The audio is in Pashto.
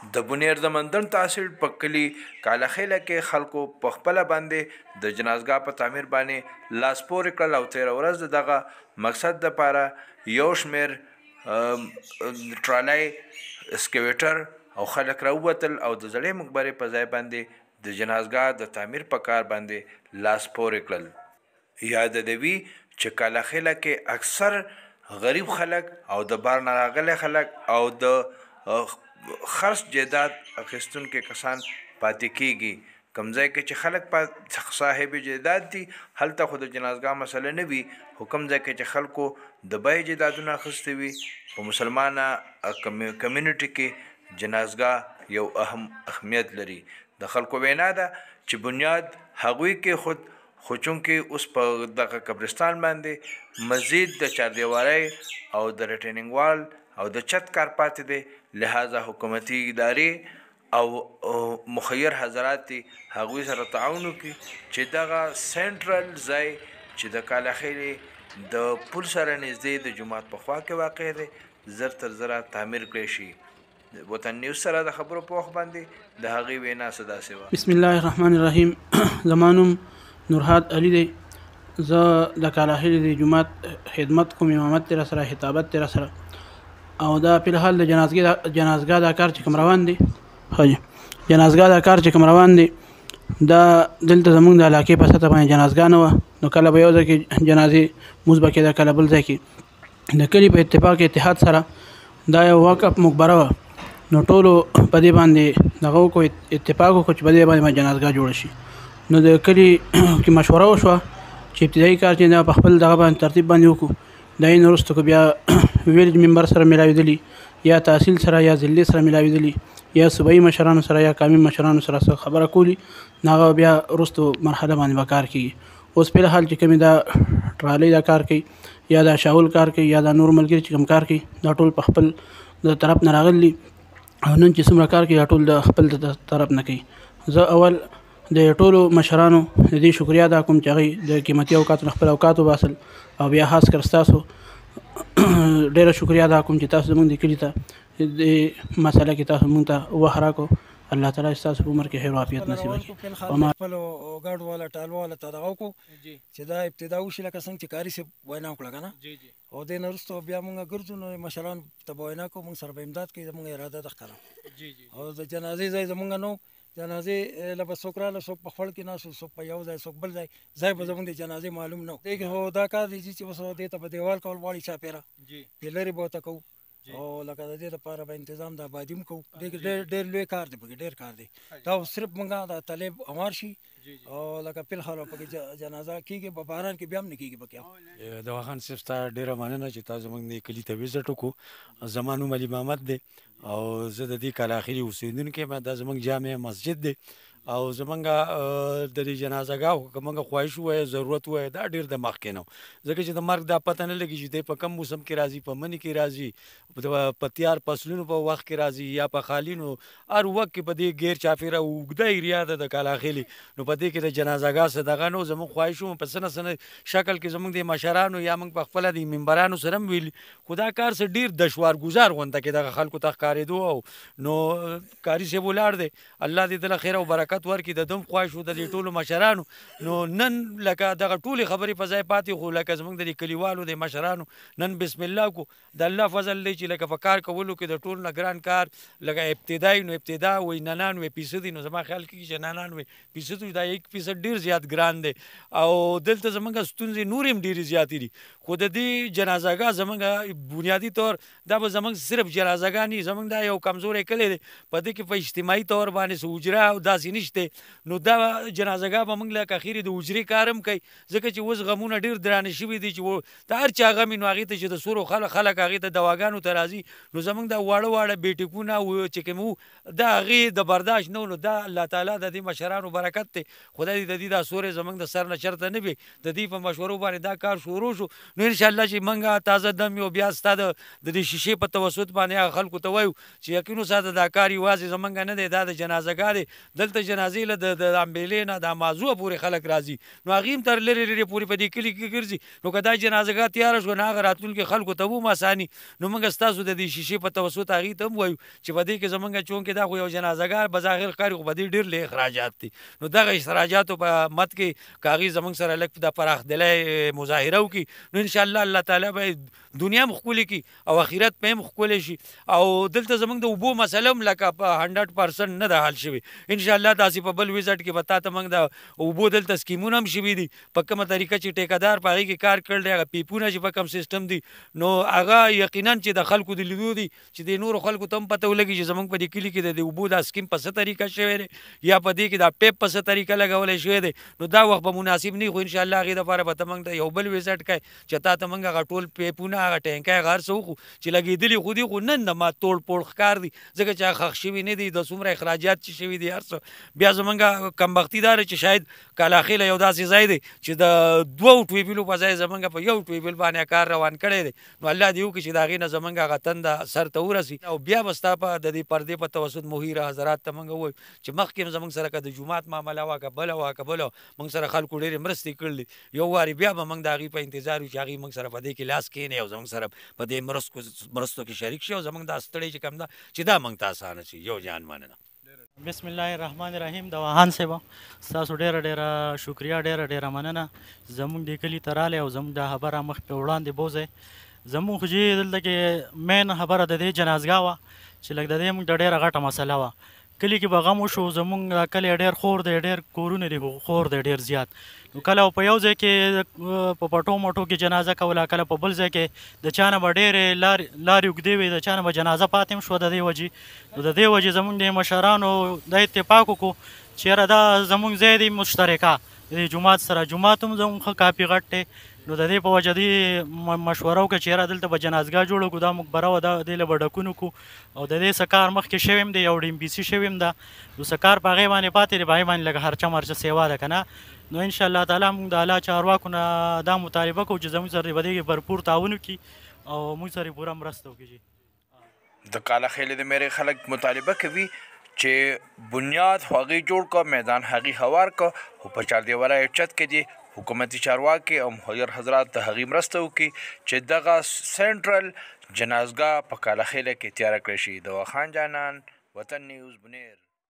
د بنیر د مندن تحصیل په کلي کالاخیله کې خلکو په خپله باندې د جنازګاه په تعمیر باندې لاس پورې کړل او 13 ورځ د دغه مقصد دپاره یو شمېر ټرالۍ اسکیویټر او خلک راووتل او د زړې مقبرې په ځای باندې د جنازګاه د تعمیر په کار باندې لاس پورې کړل. یاد د وی چې کالاخیله کې اکثر غریب خلک او د بار نه راغلي خلک او د خرڅ جیداد اخیستونکي کسان پاتې کیږي. کوم ځای کې چې خلک صاحب جیداد دي هلته خو د جنازګاه مسله نه وي، خو کوم ځای کې چې خلکو د بیې جیدادونه اخیستي وي په مسلمانه کمیونټي کې جنازګاه یو اهمیت لري. د خلکو وینا ده چې بنیاد هغوی کې خو چونکې اوس په دغه قبرستان باندې مزید د چاردیوارۍ او د ریټیننګ وال او د چت کار پاتې دی، لہذا حکومتي ادارې او مخیر حضرات دي هغوی سره تعاون وکړي چې دغه سینټرل ځای چې د کالاخیلې د پل سره نږدې د جومات په خوا کې واقع دی زر تر زره تعمیر کړی شي. وطن نیوز سره د خبرو په وخت باندې د هغې وینا څه داسې وه. بسم الله الرحمن الرحیم. زما نوم نورحات علي دی. زه د کالاخیلې د جومات خدمت کوم، امامت دی راسره، خطابت دی راسره، او دا په الحال د جنازګاه دا کار چې کوم روان دی جنازګاه دا کار چې کوم روان دی دا دلته زمونږ د علاقې په سطح باندې جنازګاه نه وه، نو کله به یو ځای کې جنازې لمونځ به کېده، کله بل ځای کې. د کلي په اتفاق اتحاد سره دا یو وقف مقبره وه، نو ټولو په دې باندې دغه وکړو، اتفاق وکړو چې په دې باندې جنازګاه جوړه شي. نو د کلي کې مشوره وشوه چې ابتدایي کار چې دا په خپل دغه باندې ترتیب باندې وکړو. دا یې نه وروسته که بیا ویلج ممبر سره ملاوېدلي، یا تحصیل سره، یا ضلعې سره ملاوېدلي، یا صوبایي مشرانو سره، یا قومي مشرانو سره څه خبره کولی، نو هغه بیا وروستو مرحله باندې به کار کېږي. اوس په حال چې کومې دا ټرالۍ دا کار کوي، یا دا شاول کار کوي، یا دا نور ملګري چې کوم کار کوي، دا ټول په خپل د طرف نه راغلي، او نن چې څومره کار کوي دا ټول د خپل د طرف نه کوي. زه اول د ټولو مشرانو د دې شکریا ادا کوم چې هغوی د قیمتي اوقاتو خپل اوقات وباسل، او بیا خاص کر ستاسو ډیره شکریا ادا کوم چې تاسو زموږ د کلي ته د مسله کې تاسو مونږ ته وخت راکړو. الله تعالی ستاسو په عمر کې خیر او عافیت نصیب کړي. خپلو ګډ والا ټال والا ته دغه وکړو چې دا ابتدا وشي لکه څنګه چې کاري صاحب وینا وکړه که نه، او دې نه وروسته بیا مونږ ګرځو، نو مشران ته به وینا کوو، مونږ سره به امداد کوي، زمونږ اراده ده ښکاره. او د جنازې ځای زمونږ نه و، جنازې له به څوک راله، څوک په خړ کې ناست و، څوک په یو ځای، څوک بل ځای، ځای به زمونږ د جنازې معلوم نه و. دې کې خو دا کار دی چې اوس دې ته به دیوال کول غواړي چاپېره، پیلرې به ورته کوو، او لکه د دې لپاره به تنظیم د آبادي هم کوو. ډېر لوی کار دی، پکې ډېر کار دی. دا صرف مونږ د طالب امار شي، او لکه فی الحال پکې جنازه کېږي، په باران کې بیا هم نه کېږي پکې. دوا خان صاحب ستا ډېره مننه چې تاسو زموږ د کلي ته وزټ وکړو. زما نوم علي محمد دی، او زه د دې کالاخیلي اوسېدونکی یم. دا زموږ جامع مسجد دی، او زمونږ د دې جنازګاه که موږ خواهش ووایه، ضرورت ووایه، دا ډېر د مخکې نه و، ځکه چې د مرګ دا پته نه لګي چې دی په کم موسم کې راځي، په مني کې راځي، په تیار فصلونو په وخت کې راځي، یا په خالینو هر وخت کې په دې غیر چاپېره اوږده ایریا ده د کالاخیلي، نو په دې کې د جنازګاه څه دغه نه و. زموږ خواهش وم په څه نه څه شکل کې زموږ د مشرانو یا موږ په خپله د ممبرانو سره هم ویلي، خو دا کار څه ډېر دشوار ګزار غونته کې دغه خلکو ته ښکارېدو. او نو کاري صاحب ولاړ دی، الله دې دله خیر او برکت ورکړي، د دم خواهش و د دې ټولو مشرانو. نو نن لکه دغه ټولې خبرې په ځای پاتې، خو لکه زموږ د دې کلیوالو د مشرانو نن بسم الله کو، د الله فضل دی چې لکه په کار کولو کې د ټول نه ګران کار لکه ابتدایي، نو ابتدا وایي 99% نو زما خیال کېږي چې 99% دا 1% ډېر زیات ګران دی. او دلته زموږ ستونزې نورې هم ډېرې زیاتې دي، خو د دې جنازګاه زموږ بنیادي طور دا به زموږ صرف جنازګاه نه، زموږ دا یو کمزوری کلی دی، په دې کې په اجتماعي طور باندې څه حجره او داسې نشته. نو دا جنازګاه به موږ لکه اخري د حجرې کار هم کوي، ځکه چې اوس غمونه ډېر درانه شوي دي چې د هر چا غم وي، نو هغې ته چې د سورو خلک هغې ته دواګانو ته راځي، نو زموږ دا واړه واړه بیټکونه چې کوم وو دا هغې د برداشت نه و. نو دا الله تعالی د دې مشرانو برکت دی، خدای دې د دې دا سورې زموږ د سر نه چرته نه وي، د دې په مشورو باندې دا کار شروع شو. نو انشاءالله چې موږ تازه دم یو بیا ستا د دې شیشې په توسط باندې هغه خلکو ته وایو چې یقین وساته دا کار یوازې زموږ نه دی، دا د جنازګاه دی. دلته جنازې له د امبېلې نه د مازوه پورې خلک راځي نو هغې هم تر لرې لرې پورې په دې کلي کې ګرځي نو که دا جنازګاه تیاره شوه نو هغه راتلونکي خلکو ته هم اساني نو موږ ستاسو د دې شیشې په توسط هغې ته هم وایو چې په دې کې زموږ چونکې دا خو یو جنازګاه بظاهر ښکاري خو په دې ډېر لوی اخراجات دي نو دغه اخراجاتو په مد کې که هغې زموږ سره لږ د پراخدلی مظاهره وکړي نو انشاءالله الله تعالی به دنیا هم ښکلې کړي او اخرت به هم ښکلی شي او دلته زموږ د اوبو مسله هم لکه په 100% نه ده حل شوې انشاءالله داسې په بل وزټ کې به تا ته موږ د اوبو دلته سکیمونه هم شوي دي په کومه طریقه چې ټیکهدار په هغې کې کار کړی دی هغه پیپونه چې په کوم سیسټم دي نو هغه یقینا چې د خلکو د لیدو دي چې د نورو خلکو ته هم پته ولګي چې زموږ په دې کلي کې د اوبو دا سکیم په څه طریقه شوی دی یا په دې کې دا پیپ په څه طریقه لګولی شوی دی نو دا وخت به مناسب نه وي خو انشاءالله هغې دپاره به ته موږ ته یو بل وزټ کوې چې تا ته موږ هغه ټول پیپونه هغه ټینکی هغه هر څه وخو چې لګېدلي خو دي خو نن د ما توړ پوړ ښکار دي ځکه چې هغه ښخ شوي نه دي د څومره اخراجات چې شوي دي هر څه بیا زموږ کمبختي دا چې شاید کالاخیله یو داسې ځای دی چې د 2 ټویبلو په ځای زموږ په یو ټویبل باندې کار روان کړی دی نو الله دې وکړي چې د هغې نه زموږ هغه تنده سر ته ورسي او بیا به ستا په د دې پردې په توسط مهیره حضرات ته موږ ووایو چې مخکې هم زموږ سره که د جومات معامله وه که بله وه که بله موږ سره خلکو ډېرې مرستې کړلې یو وارې بیا به موږ د هغې په انتظار وي چې هغې موږ سره په دې کې لاس کښېني او زموږ سره په دې مرستو کې شریک شي او زموږ دا ستړی چې کوم ده چې دا موږ ته اسانه شي یو جان مننه بسم الله الرحمن الرحیم د وهان صاحب ستاسو ډېره ډېره شکریه ډېره مننه زموږ دې کلي ته رالی او زموږ دا خبره مخ په وړاندې بوځئ زموږ خو چې دلته کې مین خبره د دې جنازګاه وه چې لږ د دې موږ د ډېره غټه مسله وه کلي کې به غم وشو زموږ کلی ډېر خور دی ډېر کورونه دي خور دی ډېر زیات نو کله په یو ځای کې په پټو مټو کې جنازه کوله کله په بل ځای کې د چا نه به ډېرې لارې اوږدې وې د چا نه به جنازه پاتې هم شوه د دې وجې نو د دې وجې زموږ د مشرانو دا اتفاق وکړو چې یاره دا زموږ ځای دی مشترکه د جومات سره جومات هم زموږ ښه کافي غټ دی نو د دې په وجه دې مشوره وکړه چې یاره دلته به جنازګاه جوړه کړو دا مقبره وه دې له به ډکون کړو او د دې څه کار مخکې شوی هم دی یو ډیمپیسي شوی هم ده نو څه کار په هغې باندې پاتې دی په هغې باندې لږ هرچه مرچه سیوا ده که نه نو انشاءالله تعالی موږ د الله چارواکو نه دا مطالبه کوو چې زموږ سره په دې کې بھرپور تعاون وکړي او موږ سره پوره مرسته وکړي د کالاخیلې د میرې خلک مطالبه کوي چې بنیاد هغې جوړ کو میدان هغې هوار کو خو په چاردیوالۍ چت کې دي حکومتي چارواکي او مهیر حضرات د هغې مرسته وکړي چې دغه سینټرل جنازګاه په کالاخیله کې تیاره کړی شي د وخان جانان وطن نیوز بنیر